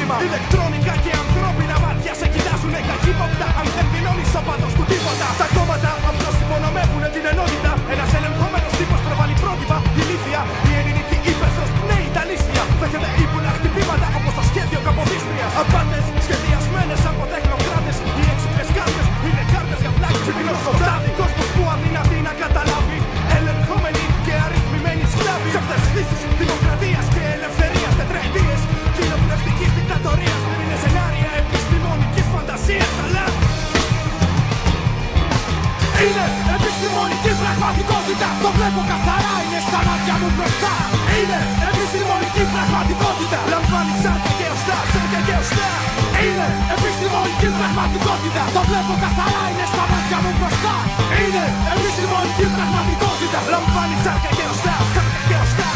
πρόβλημα. Ηλεκτρονικά και ανθρώπινα μάτια σε κοιτάζουνε καχύποπτα. Αν δεν δηλώνεις ο πάθος του τίποτα. Τα κόμματα απλώς υπονομεύουνε την ενότητα. Ένας ελεγχόμενος τύπος προβάλλει πρότυπα. Ηλίθεια, η ελληνική ύφεσος, ναι, τα λίστια. Δέχεται ύπουλα χτυπήματα όπως το σχέδιο Καποδίστριας. Απάτες σχεδιασμένες από τεχνοκράτες. Οι έξυπνες κάρτες είναι κάρτες για φλάκες. Φιτινός σκοτάδι, κόσμος που αδυνατεί να καταλάβει. Ελεγχόμενοι και αριθμημένοι σκλάβοι. Σε αυτές τις λύσεις δημοκρατίας και ελευθερίας. Τετραετίες κοινοβουλευτικής δικτατορίας. Δεν είναι σενάρια επιστημονικής φαντασίας, αλλά είναι επιστημονική πραγματικότητα. Το βλέπω καθαρά, είναι στα μάτια μου μπροστά. Είναι επιστημονική πραγματικότητα. Λαμβάνει σάρκα και οστά, σάρκα και οστά. Είναι επιστημονική πραγματικότητα. Το βλέπω καθαρά, είναι στα μάτια μου μπροστά. Είναι επιστημονική πραγματικότητα. Λαμβάνει σάρκα και οστά, σάρκα και οστά.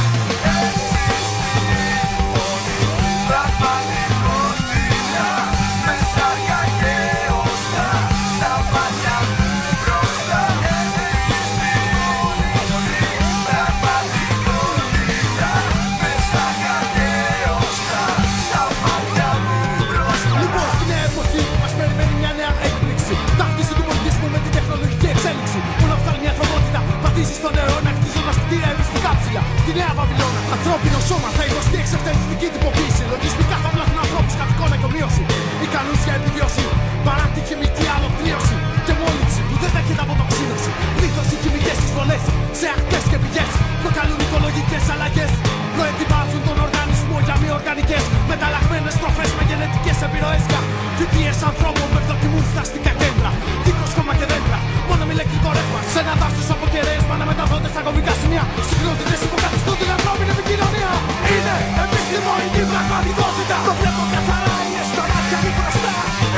Στο νερό να χτίζοντας κτίρια εμείς στην κάψιλα. Τη νέα Βαβυλώνα. Ανθρώπινο σώμα θα υποστεί εξευτελιστική τυποποίηση. Λογιστικά θα βλάχνουν ανθρώπους κατ' εικόνα και ομοίωση. Ικανούς για επιβίωση. Παρά τη χημική αλοκτρίωση. Και μόλυνση που δεν δέχεται αποτοξίνωση. Πλήθος οι χημικές εισβολές σε ακτές και πηγές. Προκαλούν οικολογικές αλλαγές. Προετοιμάζουν τον οργανισμό για μη οργανικές. Μεταλλαγμένες τροφές με γενετικές επιρροές. Για θητείες ανθρώπων που ευδοκιμούν στα αστικά κέντρα. Δίχως χώμα και δέντρα. Μόνο με ηλεκτρικό ρεύμα. Σε ένα δάσος από κεραίες μα να μεταδόνται στα κομβικά σημεία. Συχνότητες υποκαθιστούν την ανθρώπινη επικοινωνία. Είναι επιστημονική πραγματικότητα. Το βλέπω καθαρά, είναι στα μάτια μου μπροστά.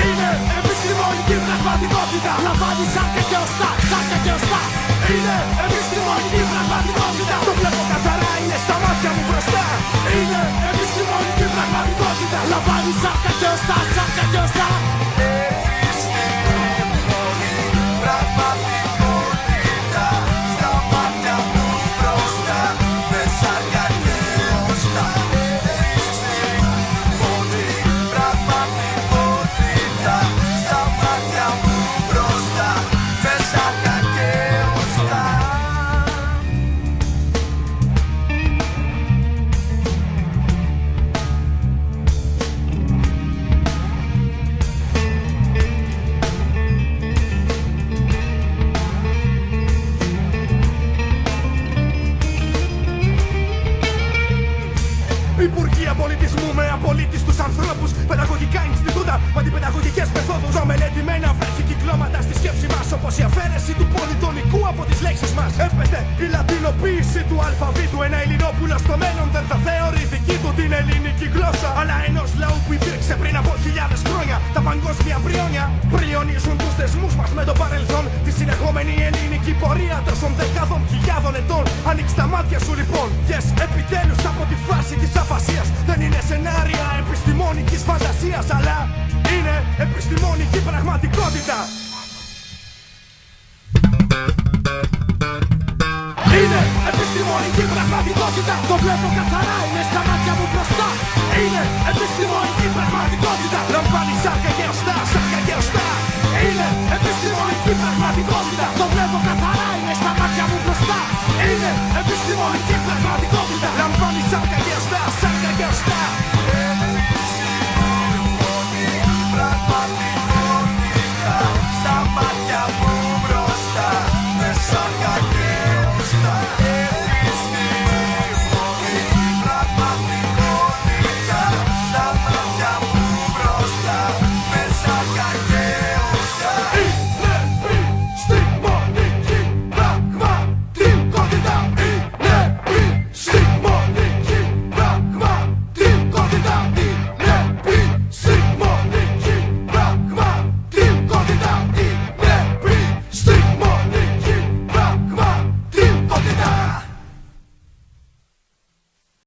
Είναι επιστημονική πραγματικότητα. Λαμβάνει σάρκα και οστά, σάρκα και οστά. Είναι επιστημονική πραγματικότητα. Το βλέπω καθαρά, είναι στα μάτια μου μπροστά. Είναι επιστημονική πραγματικότητα. Λαμβάνει σάρκα και οστά, σάρκα και οστά. Υπουργεία πολιτισμού με απολύτιστους ανθρώπους. Παιδαγωγικά Ινστιτούτα με αντιπαιδαγωγικές μεθόδους. Προμελετημένα βραχικυκλώματα στη σκέψη μας. Όπως η αφαίρεση του πολυτονικού από τις λέξεις μας. Έπεται η λατινοποίηση του αλφαβήτου. Ένα Ελληνόπουλο στο μέλλον δεν θα θεωρεί δική του την ελληνική γλώσσα. Αλλά ενός λαού που υπήρξε πριν από χιλιάδες χρόνια. Τα παγκόσμια πριόνια πριονίζουν τους θεσμούς μας με το παρελθόν. Τη συνεχόμενη ελληνική πορεία τόσων δεκάδων χιλιάδων ετών. Ανοίξ τα μάτια σου λοιπόν. Yes, επιτέλους από τη φάση της αφασίας. Δεν είναι σενάρια επιστημονικής φαντασίας, αλλά είναι επιστημονική πραγματικότητα. Είναι επιστημονική πραγματικότητα. Το βλέπω καθαρά, είναι στα